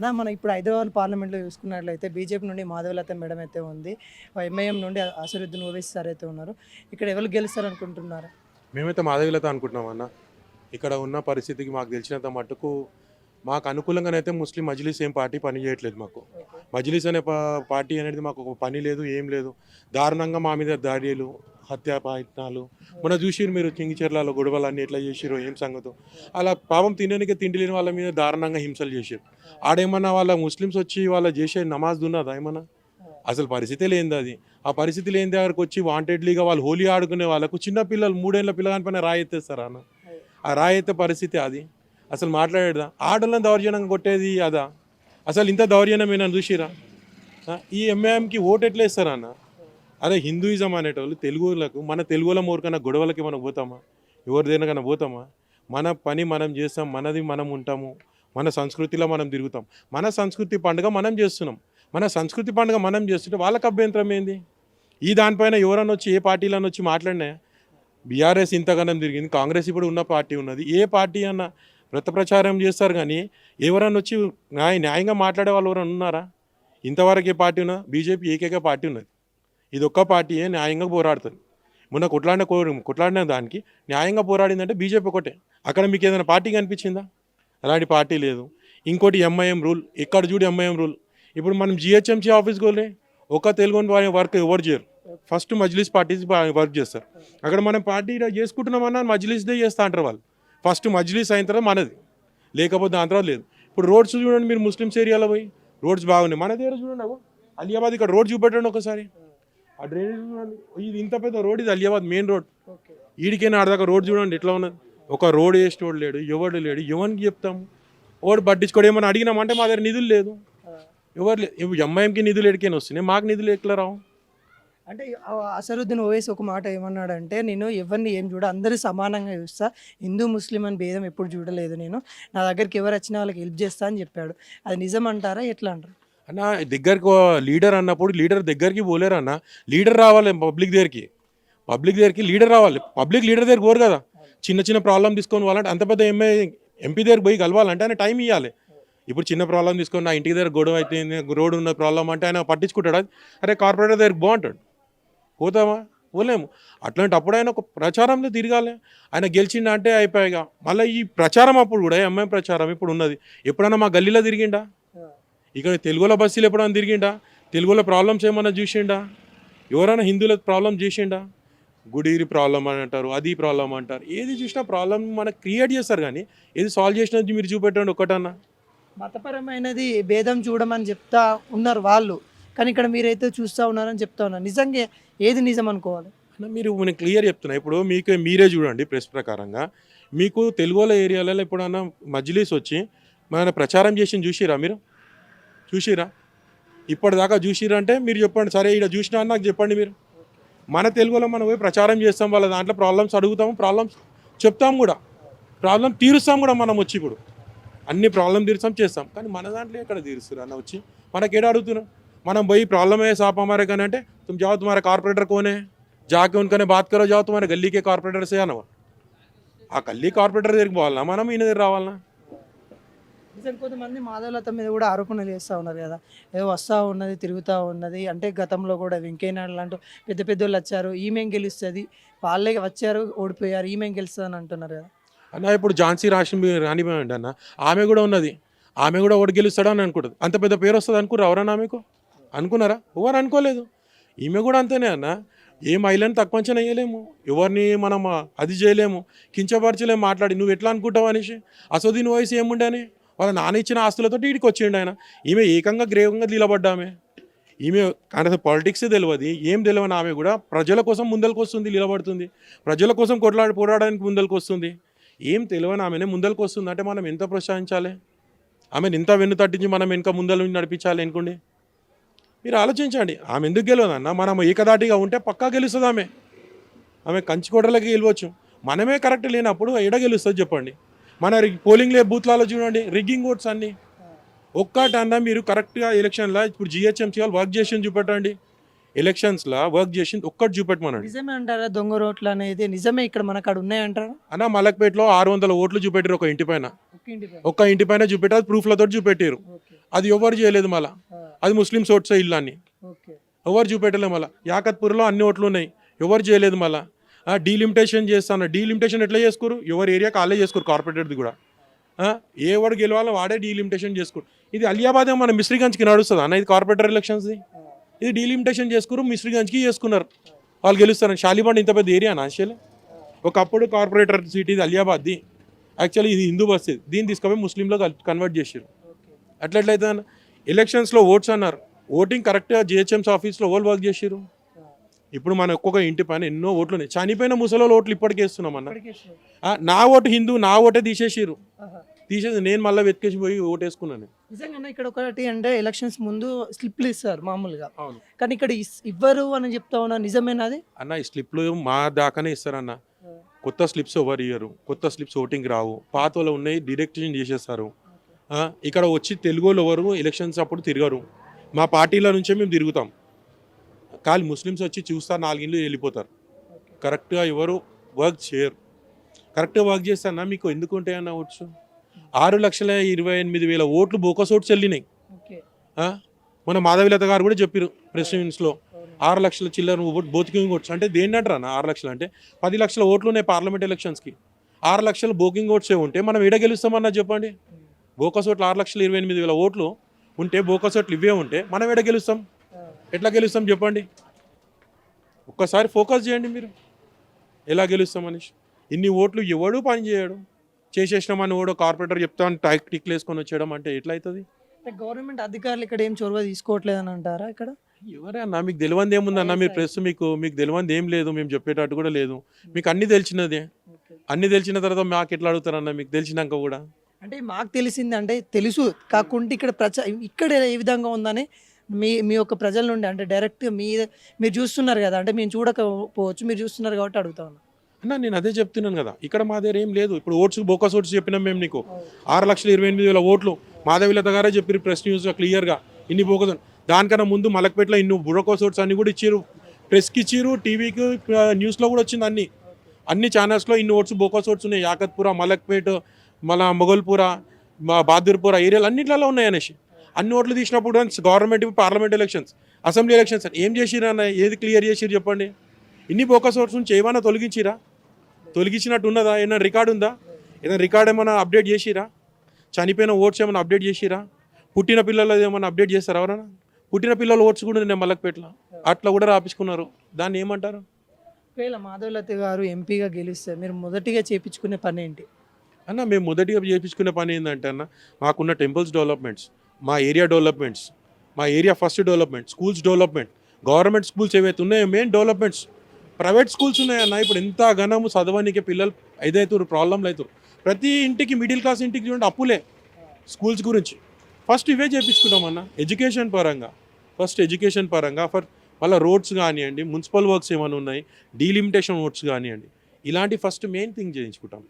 అలా మనం ఇప్పుడు హైదరాబాద్ పార్లమెంట్లో చూసుకున్నట్లయితే బీజేపీ నుండి మాధవలత మేడం అయితే ఉంది, ఎంఐఎం నుండి అసదుద్దీన్ ఓవైసీ సార్ అయితే ఉన్నారు. ఇక్కడ ఎవరు గెలుస్తారు అనుకుంటున్నారు? మేమైతే మాధవిలత అనుకుంటున్నాం అన్న. ఇక్కడ ఉన్న పరిస్థితికి మాకు తెలిసినంత మట్టుకు మాకు అనుకూలంగానైతే ముస్లిం మజ్లిస్ ఏం పార్టీ పని చేయట్లేదు. మాకు మజ్లిస్ అనే పార్టీ అనేది మాకు ఒక పని లేదు, ఏం లేదు. దారుణంగా మా మీద దాడులు, హత్యా ప్రయత్నాలు మొన్న చూసిరు మీరు కింగిచెర్లలో గొడవలు అన్నీ ఎట్లా చేసిరో ఏం సంగతో. అలా పాపం తినడానికి తిండి లేని వాళ్ళ మీద దారుణంగా హింసలు చేసారు. ఆడేమన్నా వాళ్ళ ముస్లిమ్స్ వచ్చి వాళ్ళ చేసే నమాజ్ ఉన్నదా ఏమన్నా? అసలు పరిస్థితి లేనిది అది. ఆ పరిస్థితి లేని దగ్గరకు వచ్చి వాంటెడ్లీగా వాళ్ళు హోలీ ఆడుకునే వాళ్ళకు చిన్న పిల్లలు 3 ఏళ్ళ పిల్లగాని పైన రాయెత్తేస్తారు అన్న. ఆ రాయెత్తే పరిస్థితి అది. అసలు మాట్లాడేదా? ఆడోళ్ళని దౌర్జన్యంగా కొట్టేది అదా? అసలు ఇంత దౌర్జన్యమేనా చూసిరా? ఈ ఎంఐఎంకి ఓటు ఎట్లా వేస్తారా అన్న? అరే హిందూయిజం అనేటోళ్ళు తెలుగులకు, మన తెలుగుల ఊరికన్నా గొడవలకి మనం పోతామా? ఎవరి దేనికన్నా పోతామా? మన పని మనం చేస్తాం, మనది మనం ఉంటాము, మన సంస్కృతిలో మనం తిరుగుతాం. మన సంస్కృతి పండుగ మనం చేస్తున్నాం. మన సంస్కృతి పండుగ మనం చేస్తుంటే వాళ్ళకి అభ్యంతరం ఏంది? ఈ దానిపైన ఎవరన్నా వచ్చి ఏ పార్టీలను వచ్చి మాట్లాడినాయా? బీఆర్ఎస్ ఇంతగానం తిరిగింది, కాంగ్రెస్ ఇప్పుడు ఉన్న పార్టీ ఉన్నది. ఏ పార్టీ అన్న వ్రత ప్రచారం చేస్తారు కానీ ఎవరన్నా వచ్చి న్యాయంగా మాట్లాడే వాళ్ళు ఎవరైనా ఉన్నారా? ఇంతవరకు ఏ పార్టీ ఉన్నా? బీజేపీ ఏకైక పార్టీ ఉన్నది. ఇది ఒక్క పార్టీయే న్యాయంగా పోరాడుతుంది. మొన్న కొట్లాడిన దానికి న్యాయంగా పోరాడిందంటే బీజేపీ ఒకటే. అక్కడ మీకు ఏదైనా పార్టీ కనిపించిందా? అలాంటి పార్టీ లేదు. ఇంకోటి ఎంఐఎం రూల్, ఎక్కడ చూడు ఎంఐఎం రూల్. ఇప్పుడు మనం జిహెచ్ఎంసీ ఆఫీస్కి వెళ్ళి ఒక తెలుగు వర్క్ ఎవరు చేయరు. ఫస్ట్ మజ్లిస్ పార్టీస్ వర్క్ చేస్తారు. అక్కడ మనం పార్టీ చేసుకుంటున్నామన్నా మజ్లిస్దే చేస్తా అంటారు వాళ్ళు. ఫస్ట్ మజ్లిస్ అయిన తర్వాత మనది, లేకపోతే దాని తర్వాత లేదు. ఇప్పుడు రోడ్స్ చూడండి మీరు, ముస్లిమ్స్ ఏరియాలో పోయి రోడ్స్ బాగున్నాయి. మన దగ్గర చూడండి అలియాబాద్ ఇక్కడ రోడ్ చూపెట్టండి ఒకసారి. ఆ డ్రైనేజ్ చూడండి, ఇది ఇంత పెద్ద రోడ్, ఇది అలియాబాద్ మెయిన్ రోడ్. ఈడికైనా ఆడదాకా రోడ్ చూడండి ఎట్లా ఉన్నది. ఒక రోడ్ వేసేవాడు లేడు, ఎవడు లేడు. ఎవరికి చెప్తాము? ఓడు పట్టించుకోడు. ఏమన్నా అడిగినామంటే మా దగ్గర నిధులు లేదు, ఎవరు లేదు. ఎంఐఎంకి నిధులు ఎడికైనా వస్తున్నాయి, మాకు నిధులు ఎట్లా రావు? అంటే అసదుద్దీన్ ఓవైసీ ఒక మాట ఏమన్నాడంటే, నేను ఎవరిని ఏం చూడ అందరూ సమానంగా చూస్తా, హిందూ ముస్లిం అని భేదం ఎప్పుడు చూడలేదు, నేను నా దగ్గరికి ఎవరు వచ్చినా వాళ్ళకి హెల్ప్ చేస్తా అని చెప్పాడు. అది నిజం అంటారా, ఎట్లా అంటారు? అన్న దగ్గరికి లీడర్ అన్నప్పుడు లీడర్ దగ్గరికి పోలేరు అన్న. లీడర్ రావాలి పబ్లిక్ దగ్గరికి లీడర్ రావాలి. పబ్లిక్ లీడర్ దగ్గరికి పోరు కదా. చిన్న చిన్న ప్రాబ్లం తీసుకొని వాళ్ళంటే అంత పెద్ద ఎంపీ దగ్గరికి పోయి కలవాలంటే ఆయన టైం ఇవ్వాలి. ఇప్పుడు చిన్న ప్రాబ్లం తీసుకొని నా ఇంటికి దగ్గర గొడవ అయితే రోడ్డు ఉన్న ప్రాబ్లం అంటే ఆయన పట్టించుకుంటాడు. అరే కార్పొరేటర్ దగ్గరికి బాగుంటాడు, పోతామా? పోలేము. అట్లాంటప్పుడు ఆయన ఒక ప్రచారంలో తిరగాలి. ఆయన గెలిచిండ అంటే అయిపోయాక మళ్ళీ ఈ ప్రచారం అప్పుడు కూడా ఎంఐఎం ప్రచారం ఇప్పుడు ఉన్నది. ఎప్పుడైనా మా గల్లీలో తిరిగిండా? ఇక్కడ తెలుగులో బస్సులు ఎప్పుడైనా తిరిగిండా? తెలుగులో ప్రాబ్లమ్స్ ఏమన్నా చూసిండా? ఎవరైనా హిందువుల ప్రాబ్లం చేసిండా? గుడిరి ప్రాబ్లం అని అంటారు, అది ప్రాబ్లం అంటారు. ఏది చూసినా ప్రాబ్లం మనకు క్రియేట్ చేస్తారు కానీ ఏది సాల్వ్ చేసినది మీరు చూపెట్టండి ఒకటన్నా. మతపరమైనది భేదం చూడమని చెప్తా ఉన్నారు వాళ్ళు, కానీ ఇక్కడ మీరైతే చూస్తూ ఉన్నారని చెప్తా ఉన్నారు. నిజంగా ఏది నిజం అనుకోవాలి? మీరు నేను క్లియర్ చెప్తున్నా. ఇప్పుడు మీరే చూడండి, ప్రెస్ ప్రకారంగా మీకు తెలుగుల ఏరియాలలో ఎప్పుడన్నా మజ్లిస్ వచ్చి మన ప్రచారం చేసి చూసిరా? మీరు చూసిరా? ఇప్పటిదాకా చూసిరా అంటే మీరు చెప్పండి. సరే ఇక్కడ చూసినా అని నాకు చెప్పండి మీరు. మన తెలుగులో మనం పోయి ప్రచారం చేస్తాం, వాళ్ళ దాంట్లో ప్రాబ్లమ్స్ అడుగుతాము, ప్రాబ్లమ్స్ చెప్తాం కూడా, ప్రాబ్లం తీరుస్తాం కూడా. మనం వచ్చి ఇప్పుడు అన్ని ప్రాబ్లం తీరుస్తాం చేస్తాం, కానీ మన దాంట్లో ఎక్కడ తీరుస్తారు అన్న? వచ్చి మనకేడా అడుగుతున్నాం? మనం పోయి प्रॉब्लम है साहब हमारे कने అంటే तुम जाओ तुम्हारा कारपोरेटर कौन है, जाके उनकने बात करो, जाओ तुम्हारे गली के कारपोरेटर से आना. ఆ గల్లీ కార్పొరేటర్ దగ్గరికి పోవాలన్నా, మనం ఈయన దగ్గర రావాలన్నా? నిజంగా కొంతమంది మాధవలత మీద కూడా ఆరోపణలు చేస్తూ ఉన్నారు కదా, ఏదో వస్తూ ఉన్నది తిరుగుతూ ఉన్నది అంటే. గతంలో కూడా వెంకయ్యనాయుడు లాంటి పెద్ద పెద్దోళ్ళు వచ్చారు, ఈమెం గెలుస్తుంది, వాళ్ళే వచ్చారు ఓడిపోయారు, ఈమెం గెలుస్తుంది అని అంటున్నారు కదా అన్న. ఇప్పుడు ఝాన్సీ రాణి అన్న, ఆమె కూడా ఉన్నది, ఆమె కూడా ఓడి గెలుస్తాడు అని అనుకుంటుంది. అంత పెద్ద పేరు వస్తుంది అనుకున్నారు ఎవరన్నా? ఆమెకు అనుకున్నారా? ఎవరు అనుకోలేదు. ఈమె కూడా అంతేనే అన్న. ఏ మహిళని తక్కువ అంచనా వేయలేము, ఎవరిని మనం అది చేయలేము, కించపరచలేము. మాట్లాడి నువ్వు ఎట్లా అనుకుంటావు అనేసి. అసదుద్దీన్ ఓవైసీ ఏముండే అని వాళ్ళ నాన్న ఇచ్చిన ఆస్తులతో వీడికి వచ్చిండు ఆయన. ఈమె ఏకంగా గ్రేవంగా నిలబడ్డామే. ఈమె కానీ పాలిటిక్స్ తెలియదు, ఏం తెలియని ఆమె కూడా ప్రజల కోసం ముందరికి వస్తుంది, నిలబడుతుంది, ప్రజల కోసం పోరాడడానికి ముందరికి వస్తుంది. ఏం తెలియని ఆమెనే ముందరికి వస్తుంది అంటే మనం ఎంత ప్రోత్సహించాలి? ఆమెను ఎంత వెన్ను తట్టించి మనం వెనుక ముందర నడిపించాలి అనుకోండి. మీరు ఆలోచించండి. ఆమె ఎందుకు గెలవదన్న? మనం ఏకదాటిగా ఉంటే పక్కా గెలుస్తుంది ఆమె. ఆమె కంచుకోటలకి గెలవచ్చు. మనమే కరెక్ట్ లేనప్పుడు ఎడ గెలుస్తుంది చెప్పండి? మన పోలింగ్ బూత్లలో చూడండి రిగ్గింగ్ ఓట్స్ అన్నీ. ఒక్కటన్నా మీరు కరెక్ట్గా ఎలక్షన్లో ఇప్పుడు జిహెచ్ఎంసీ వాళ్ళు వర్క్ చేసి చూపెట్టండి, ఎలక్షన్స్లో వర్క్ చేసింది ఒక్కటి చూపెట్టమనండి. నిజమే అంటారా? దొంగ రోడ్లు అనేది నిజమే ఇక్కడ మన కాడ ఉన్నాయంటారా? అన్న మలక్పేటలో 600 ఓట్లు చూపెట్టారు ఒక ఇంటి పైన, ఒక్క ఇంటి పైన చూపెట్టారు, ప్రూఫ్లతో చూపెట్టారు. అది ఎవరు చేయలేదు మళ్ళీ. అది ముస్లిమ్స్ ఓట్సే ఇల్లు అన్ని ఓకే. ఎవరు చూపెట్టలేదు మళ్ళీ. యాకత్పూర్లో అన్ని ఓట్లు ఉన్నాయి, ఎవరు చేయలేదు మళ్ళీ. డీలిమిటేషన్ చేస్తాను, డీలిమిటేషన్ ఎట్లా చేసుకోరు? ఎవరి ఏరియాకి వాళ్ళే చేసుకోరు, కార్పొరేటర్ది కూడా. ఏ వాడు గెలవాలో వాడే డీలిమిటేషన్ చేసుకోరు. ఇది అలియాబాద్ మన మిస్రీగంజ్కి నడుస్తుంది అన్న, ఇది కార్పొరేటర్ ఎలక్షన్స్ది. ఇది డీలిమిటేషన్ చేసుకోరు, మిస్రీగంజ్కి చేసుకున్నారు, వాళ్ళు గెలుస్తారు. షాలిబండ్ ఇంత పెద్ద ఏరియా నాశలు. ఒకప్పుడు కార్పొరేటర్ సీట్ ఇది అలియాబాద్ది, యాక్చువల్లీ ఇది హిందూ బస్, ఇది దీన్ని తీసుకుపోయి ముస్లింలో కన్వర్ట్ చేసారు. అట్లయితే అన్న ఎలక్షన్స్లో ఓట్స్ అన్నారు, ఓటింగ్ కరెక్ట్గా జిహెచ్ఎంసీ ఆఫీస్లో ఓల్ వర్క్ చేసారు. ఇప్పుడు మన ఒక్కొక్క ఇంటి పైన ఎన్నో ఓట్లు ఉన్నాయి, చనిపోయిన ముసలి ఓట్లు ఇప్పటికే వేస్తున్నాం అన్న. నా ఓటు హిందూ, నా ఓటే తీసేసారు, తీసేసి నేను మళ్ళీ వెతికేసి పోయి ఓటు వేసుకున్నాను. నిజంగా ఇక్కడ ఒకటి అంటే ఎలక్షన్స్ ముందు స్లిప్లు ఇస్తారు మామూలుగా, అవును కానీ ఇక్కడ ఇవ్వరు అని చెప్తా ఉన్నా, నిజమేనా అది? అన్న ఈ స్లిప్లు మా దాకానే ఇస్తారన్న, కొత్త స్లిప్స్ ఎవరు ఇయ్యరు, కొత్త స్లిప్స్ ఓటింగ్ రావు, పాత వాళ్ళు ఉన్నాయి డిరెక్షన్ చేసేస్తారు. ఇక్కడ వచ్చి తెలుగు వాళ్ళు ఎవరు ఎలక్షన్స్ అప్పుడు తిరగరు, మా పార్టీల నుంచే మేము తిరుగుతాం. కానీ ముస్లిమ్స్ వచ్చి చూస్తారు, 4 ఇళ్ళు వెళ్ళిపోతారు. కరెక్ట్గా ఎవరు వర్క్ చేయరు. కరెక్ట్గా వర్క్ చేస్తారన్నా మీకు ఎందుకు ఉంటాయన్న ఓట్స్? 6,28,000 ఓట్లు బోకస్ ఓట్స్ వెళ్ళినాయి. మన మాధవిలత గారు కూడా చెప్పారు ప్రెస్ మీట్స్లో, 6 లక్షల చిల్లర బోకింగ్ ఓట్స్ అంటే దేన్ని అంటారా అన్న? 6 లక్షలు అంటే 10 లక్షల ఓట్లు ఉన్నాయి పార్లమెంట్ ఎలక్షన్స్కి. 6 లక్షల బోకింగ్ ఓట్సే ఉంటే మనం ఎడ గెలుస్తామన్నా చెప్పండి? బోకస్ ఓట్లు 6,28,000 ఓట్లు ఉంటే, బోకస్ ఓట్లు ఇవే ఉంటే మనం ఎడ గెలుస్తాం? ఎట్లా గెలుస్తాం చెప్పండి? ఒక్కసారి ఫోకస్ చేయండి మీరు, ఎలా గెలుస్తాం అనేసి. ఇన్ని ఓట్లు ఎవడు పని చేయడు, చేసేసినామని ఓడో కార్పొరేటర్ చెప్తామని టిక్లు వేసుకొని వచ్చేయడం అంటే ఎట్లా అవుతుంది? గవర్నమెంట్ అధికారులు ఇక్కడ ఏం చొరవ తీసుకోవట్లేదని అంటారా? ఇక్కడ ఎవరే అన్న, మీకు తెలియంది ఏముందన్న? మీరు ప్రెస్, మీకు తెలియంది ఏం లేదు, మేము చెప్పేటట్టు కూడా లేదు. మీకు అన్ని తెలిసినదే, అన్ని తెలిసిన తర్వాత మాకు ఎట్లా అడుగుతారన్న? మీకు తెలిసినాక కూడా అంటే మాకు తెలిసింది అంటే తెలుసు కాకుండా ఇక్కడ ఇక్కడ ఏ విధంగా ఉందని మీ యొక్క ప్రజల నుండి అంటే డైరెక్ట్ మీరు చూస్తున్నారు కదా, అంటే మేము చూడకపోవచ్చు, మీరు చూస్తున్నారు కాబట్టి అడుగుతా ఉన్నా అన్న. నేను అదే చెప్తున్నాను కదా, ఇక్కడ మా దగ్గర ఏం లేదు. ఇప్పుడు ఓట్స్ బోకస్ ఓట్స్ చెప్పినాం మేము నీకు, 6,28,000 ఓట్లు మాధవిలత గారే చెప్పారు ప్రెస్ న్యూస్లో క్లియర్గా, ఇన్ని బోకస్. దానికన్నా ముందు మలక్పేటలో ఇన్ని బోకస్ ఓట్స్ అన్ని కూడా ఇచ్చారు, ప్రెస్కి ఇచ్చారు, టీవీకి న్యూస్లో కూడా వచ్చింది. అన్ని ఛానల్స్లో ఇన్ని ఓట్స్ బోకస్ ఓట్స్ ఉన్నాయి. యాకత్పుర, మలక్పేట, మళ్ళా మొగల్పుర, బహాదూర్పుర ఏరియాలు అన్నింటిలో ఉన్నాయి అనేసి. అన్ని ఓట్లు తీసినప్పుడు government parliament elections, assembly elections ఏం చేసిరా అన్న? ఏది క్లియర్ చేసిరు చెప్పండి? ఇన్ని బోకస్ ఓట్స్ నుంచి ఏమైనా తొలగించిరా? తొలగించినట్టు ఉన్నదా? ఏమైనా రికార్డు ఉందా? ఏదైనా రికార్డ్ ఏమైనా అప్డేట్ చేసిరా? చనిపోయిన ఓట్స్ ఏమైనా అప్డేట్ చేసిరా? పుట్టిన పిల్లలు ఏమైనా అప్డేట్ చేస్తారా ఎవరైనా? పుట్టిన పిల్లల ఓట్స్ కూడా నేను మల్లక్పేటలో అట్లా కూడా రాపించుకున్నారు. దాన్ని ఏమంటారు? ఒకవేళ మాధవలత గారు ఎంపీగా గెలిస్తే మీరు మొదటిగా చేయించుకునే పని ఏంటి అన్న? మేము మొదటిగా చేయించుకునే పని ఏంటంటే అన్న, మాకున్న టెంపుల్స్ డెవలప్మెంట్స్, మా ఏరియా డెవలప్మెంట్స్, మా area first development, schools development, government schools ఏవైతే ఉన్నాయో మెయిన్ డెవలప్మెంట్స్. ప్రైవేట్ స్కూల్స్ ఉన్నాయన్న, ఇప్పుడు ఎంత ఘనము చదవడానికి పిల్లలు ఇదవుతారు, ప్రాబ్లంలు అవుతారు. ప్రతి ఇంటికి మిడిల్ క్లాస్ ఇంటికి చూడండి అప్పులే స్కూల్స్ గురించి. ఫస్ట్ ఇవే చేయించుకుంటామన్న ఎడ్యుకేషన్ పరంగా, ఫస్ట్ ఎడ్యుకేషన్ పరంగా. మళ్ళీ రోడ్స్ కానివ్వండి, మున్సిపల్ వర్క్స్ ఏమైనా ఉన్నాయి, డీలిమిటేషన్ రోడ్స్ కానివ్వండి, ఇలాంటి ఫస్ట్ మెయిన్ థింగ్ చేయించుకుంటాం.